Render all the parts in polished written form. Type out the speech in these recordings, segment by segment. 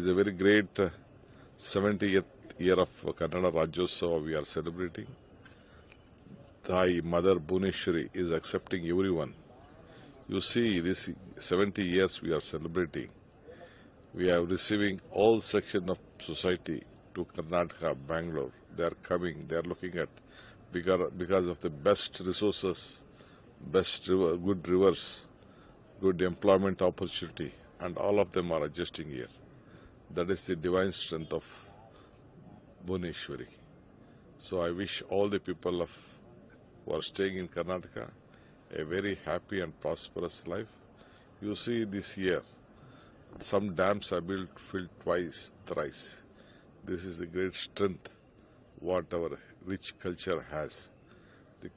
is a very great 70th year of Kannada Rajyotsava we are celebrating. Thy Mother Bhuneshwari is accepting everyone. You see, this 70 years we are celebrating. We are receiving all sections of society to Karnataka, Bangalore. They are coming, they are looking at because of the best resources, good rivers, good employment opportunity, and all of them are adjusting here. That is the divine strength of Bhuneshwari. So I wish all the people who are staying in Karnataka a very happy and prosperous life. You see this year, some dams are filled twice, thrice. This is the great strength what our rich culture has. The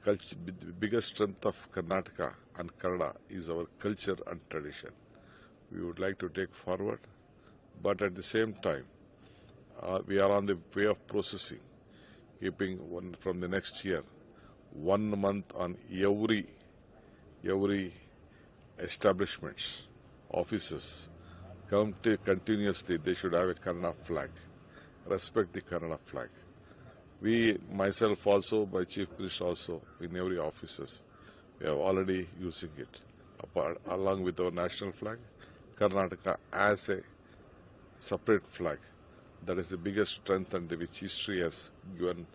biggest strength of Karnataka and Kannada is our culture and tradition. We would like to take forward, but at the same time, we are on the way of processing, keeping from the next year, 1 month on every establishments, offices, continuously they should have a Kannada flag. Respect the Kannada flag. We, myself also, my Chief Minister also, in every offices, we are already using it. Along with our national flag, Karnataka as a separate flag. That is the biggest strength and which history has given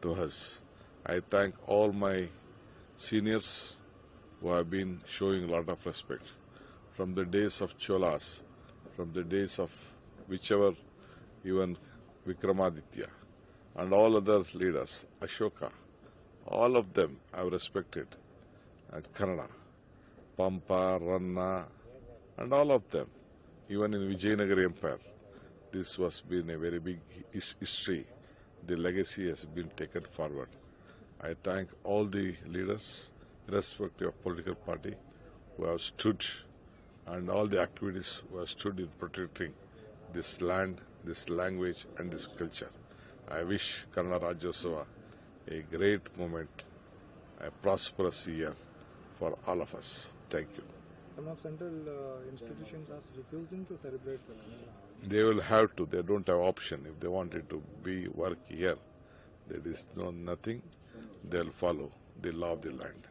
to us. I thank all my seniors who have been showing a lot of respect. From the days of Cholas, from the days of whichever, even Vikramaditya, and all other leaders, Ashoka, all of them I have respected. And Kannada, Pampa, Ranna, and all of them, even in Vijayanagara Empire, this was been a very big history. The legacy has been taken forward. I thank all the leaders, irrespective of political party, who have stood, and all the activities who have stood in protecting this land, this language, and this culture. I wish Kannada Rajyotsava a great moment, a prosperous year for all of us. Thank you. Some of central institutions are refusing to celebrate. They will have to. They don't have option. If they wanted to work here, there is nothing. They'll follow the law of the land.